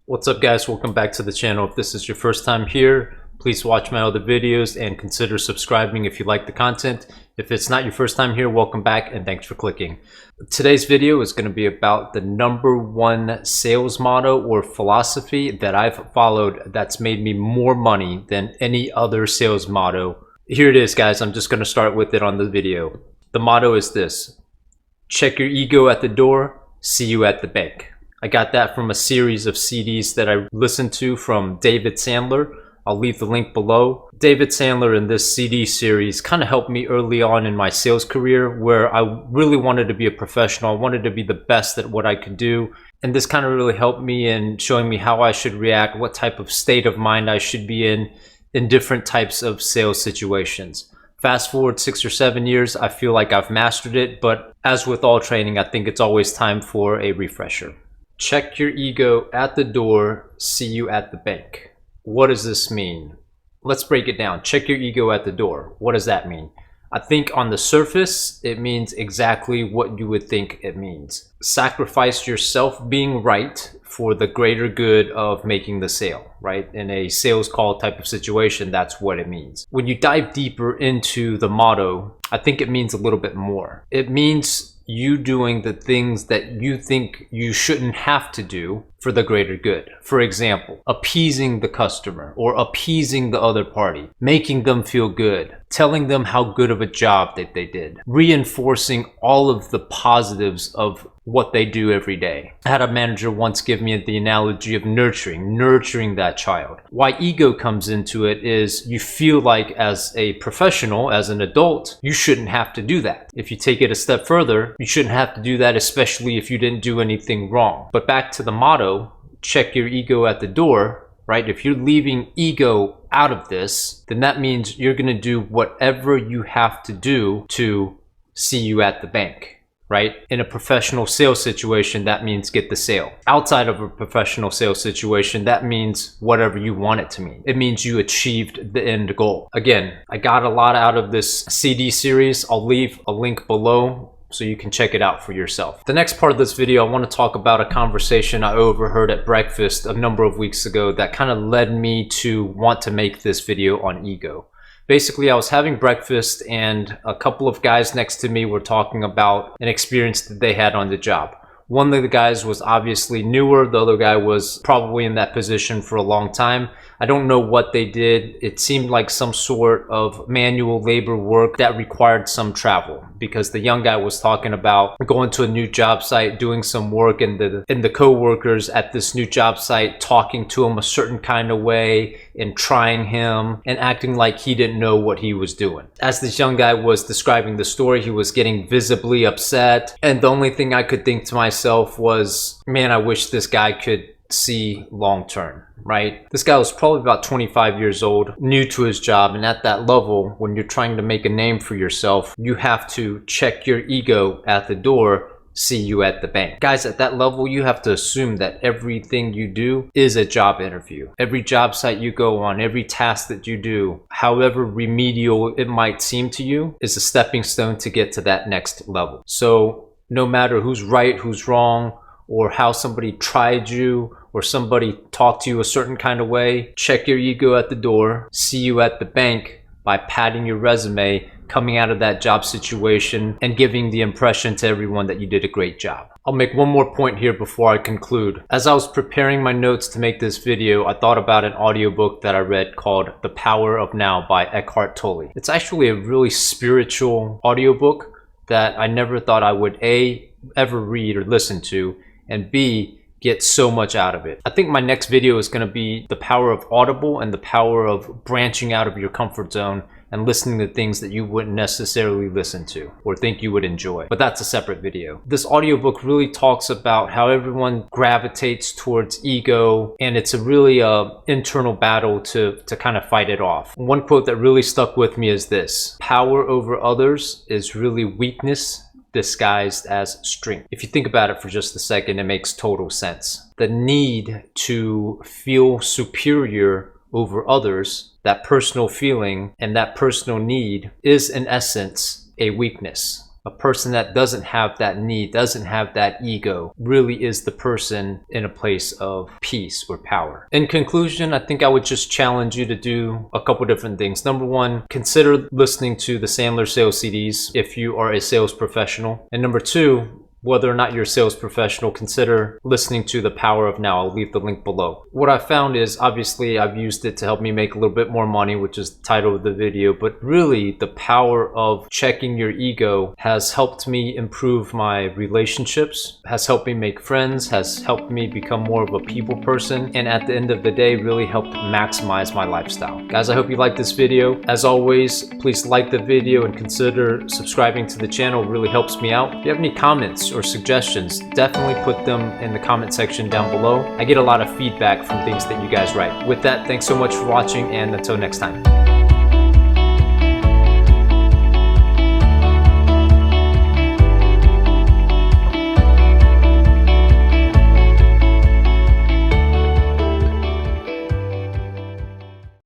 What's up guys, welcome back to the channel. If this is your first time here, please watch my other videos and consider subscribing if you like the content. If it's not your first time here, welcome back and thanks for clicking. Today's video is going to be about the #1 sales motto or philosophy that I've followed that's made me more money than any other sales motto. Here it is guys, I'm just going to start with it on the video. The motto is this: check your ego at the door, see you at the bank. I got that from a series of CDs that I listened to from David Sandler. I'll leave the link below. David Sandler in this CD series kind of helped me early on in my sales career, where I really wanted to be a professional. I wanted to be the best at what I could do. And this kind of really helped me in showing me how I should react, what type of state of mind I should be in different types of sales situations. Fast forward 6 or 7 years, I feel like I've mastered it, but as with all training, I think it's always time for a refresher. Check your ego at the door, see you at the bank. What does this mean? Let's break it down. Check your ego at the door. What does that mean? I think on the surface, it means exactly what you would think it means. Sacrifice yourself being right for the greater good of making the sale, right? In a sales call type of situation, that's what it means. When you dive deeper into the motto, I think it means a little bit more. It means you doing the things that you think you shouldn't have to do for the greater good. For example, appeasing the customer or appeasing the other party, making them feel good, telling them how good of a job that they did, reinforcing all of the positives of what they do every day. I had a manager once give me the analogy of nurturing that child. Why ego comes into it is you feel like as a professional, as an adult, you shouldn't have to do that. If you take it a step further, you shouldn't have to do that, especially if you didn't do anything wrong. But back to the motto, check your ego at the door, right? If you're leaving ego out of this, then that means you're going to do whatever you have to do to see you at the bank. Right? In a professional sales situation, that means get the sale. Outside of a professional sales situation, that means whatever you want it to mean. It means you achieved the end goal. Again, I got a lot out of this CD series. I'll leave a link below so you can check it out for yourself. The next part of this video, I want to talk about a conversation I overheard at breakfast a number of weeks ago that kind of led me to want to make this video on ego. Basically, I was having breakfast and a couple of guys next to me were talking about an experience that they had on the job. One of the guys was obviously newer, the other guy was probably in that position for a long time. I don't know what they did. It seemed like some sort of manual labor work that required some travel, because the young guy was talking about going to a new job site, doing some work, and the co-workers at this new job site talking to him a certain kind of way and trying him and acting like he didn't know what he was doing. As this young guy was describing the story, he was getting visibly upset, and the only thing I could think to myself was, man, I wish this guy could see long term, right? This guy was probably about 25 years old, new to his job, and at that level, when you're trying to make a name for yourself, you have to check your ego at the door, see you at the bank. Guys, at that level, you have to assume that everything you do is a job interview. Every job site you go on, every task that you do, however remedial it might seem to you, is a stepping stone to get to that next level. So no matter who's right, who's wrong, or how somebody tried you, or somebody talked to you a certain kind of way, check your ego at the door, see you at the bank by padding your resume, coming out of that job situation, and giving the impression to everyone that you did a great job. I'll make one more point here before I conclude. As I was preparing my notes to make this video, I thought about an audiobook that I read called The Power of Now by Eckhart Tolle. It's actually a really spiritual audiobook that I never thought I would A, ever read or listen to, and B, get so much out of it. I think my next video is going to be the power of Audible and the power of branching out of your comfort zone and listening to things that you wouldn't necessarily listen to or think you would enjoy. But that's a separate video. This audiobook really talks about how everyone gravitates towards ego, and it's a really internal battle to kind of fight it off. One quote that really stuck with me is this: power over others is really weakness disguised as strength. If you think about it for just a second, it makes total sense. The need to feel superior over others, that personal feeling and that personal need, is in essence a weakness. A person that doesn't have that need, doesn't have that ego, really is the person in a place of peace or power. In conclusion, I think I would just challenge you to do a couple different things. Number one, consider listening to the Sandler Sales CDs if you are a sales professional. And number two, whether or not you're a sales professional, consider listening to The Power of Now. I'll leave the link below. What I found is, obviously, I've used it to help me make a little bit more money, which is the title of the video, but really the power of checking your ego has helped me improve my relationships, has helped me make friends, has helped me become more of a people person, and at the end of the day, really helped maximize my lifestyle. Guys, I hope you liked this video. As always, please like the video and consider subscribing to the channel. It really helps me out. If you have any comments or suggestions, definitely put them in the comment section down below. I get a lot of feedback from things that you guys write. With that, thanks so much for watching, and until next time.